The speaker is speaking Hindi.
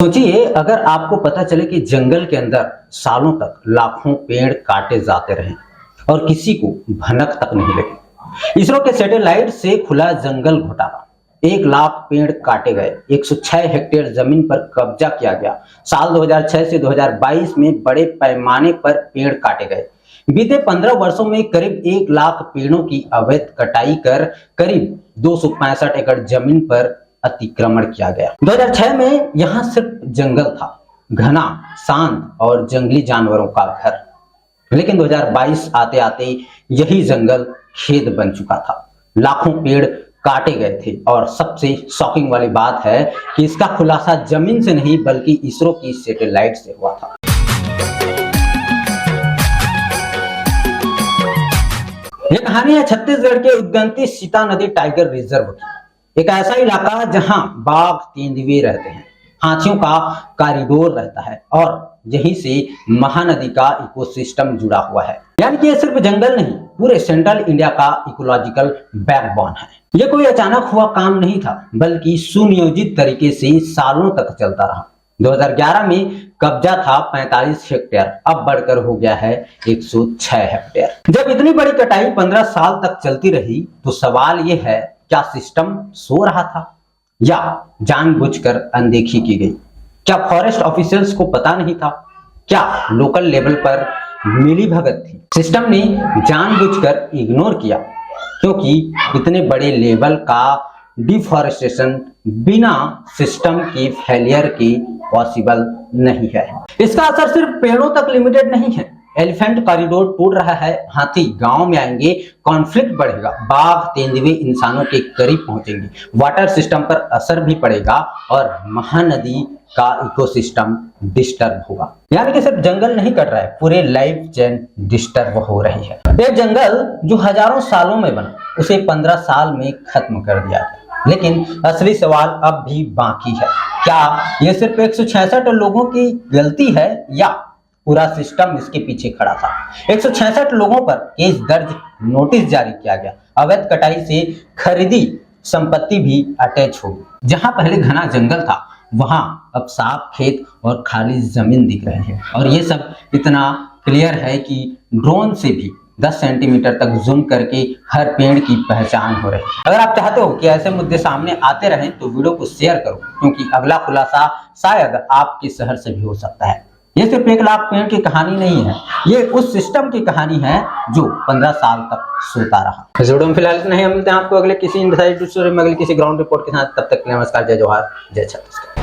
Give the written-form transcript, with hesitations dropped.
सोचिए अगर आपको पता चले कि जंगल के अंदर सालों तक लाखों पेड़ काटे जाते रहे और किसी को भनक तक नहीं लगी। इसरो के सैटेलाइट से खुला जंगल घोटाला, 1 लाख पेड़ काटे गए, 106 हेक्टेयर जमीन पर कब्जा किया गया। साल 2006 से 2022 में बड़े पैमाने पर पेड़ काटे गए। बीते 15 वर्षों में करीब 1 लाख पेड़ों की अवैध कटाई कर करीब 265 एकड़ जमीन पर अतिक्रमण किया गया। 2006 में यहां सिर्फ जंगल था, घना, शांत और जंगली जानवरों का घर। लेकिन 2022 आते आते यही जंगल खेत बन चुका था। लाखों पेड़ काटे गए थे और सबसे शॉकिंग वाली बात है कि इसका खुलासा जमीन से नहीं बल्कि इसरो की सैटेलाइट से हुआ था। यह कहानी है छत्तीसगढ़ के उद्गंती सीता नदी टाइगर रिजर्व की। एक ऐसा इलाका जहां बाघ, तेंदुए रहते हैं, हाथियों का कॉरिडोर रहता है और यहीं से महानदी का इकोसिस्टम जुड़ा हुआ है। यानी कि ये सिर्फ जंगल नहीं, पूरे सेंट्रल इंडिया का इकोलॉजिकल बैकबोन है। ये कोई अचानक हुआ काम नहीं था, बल्कि सुनियोजित तरीके से सालों तक चलता रहा। 2011 में कब्जा था 45 हेक्टेयर, अब बढ़कर हो गया है 106 हेक्टेयर। जब इतनी बड़ी कटाई 15 साल तक चलती रही तो सवाल ये है, क्या सिस्टम सो रहा था या जानबूझकर अनदेखी की गई? क्या फॉरेस्ट ऑफिशियल्स को पता नहीं था? क्या लोकल लेवल पर मिलीभगत थी? सिस्टम ने जानबूझकर इग्नोर किया क्योंकि इतने बड़े लेवल का डिफॉरेस्टेशन बिना सिस्टम के फेलियर के पॉसिबल नहीं है। इसका असर सिर्फ पेड़ों तक लिमिटेड नहीं है। एलिफेंट कॉरिडोर टूट रहा है, हाथी गांव में आएंगे, कॉन्फ्लिक्ट बढ़ेगा, बाघ, तेंदुए इंसानों के करीब पहुंचेंगे, वाटर सिस्टम पर असर भी पड़ेगा और महानदी का इकोसिस्टम डिस्टर्ब होगा। यानी कि सिर्फ जंगल नहीं कट रहा है, पूरे लाइफ चेन डिस्टर्ब हो रही है। एक जंगल जो हजारों सालों में बना, उसे 15 साल में खत्म कर दिया गया। लेकिन असली सवाल अब भी बाकी है, क्या यह सिर्फ 166 लोगों की गलती है या पूरा सिस्टम इसके पीछे खड़ा था? 166 लोगों पर केस दर्ज, नोटिस जारी किया गया, अवैध कटाई से खरीदी संपत्ति भी अटैच हो गई। जहां पहले घना जंगल था वहां अब साफ खेत और खाली जमीन दिख रहे हैं। और ये सब इतना क्लियर है कि ड्रोन से भी 10 सेंटीमीटर तक जूम करके हर पेड़ की पहचान हो रही है। अगर आप चाहते हो कि ऐसे मुद्दे सामने आते रहें तो वीडियो को शेयर करो, क्योंकि अगला खुलासा शायद आपके शहर से भी हो सकता है। ये सिर्फ 1 लाख पेड़ की कहानी नहीं है, ये उस सिस्टम की कहानी है जो 15 साल तक सोता रहा। इस वीडियो में फिलहाल नहीं, हम मिलते हैं आपको अगले किसी इनसाइड स्टोरी में, अगले किसी ग्राउंड रिपोर्ट के साथ। तब तक नमस्कार, जय जोहार, जय छत्तीसगढ़।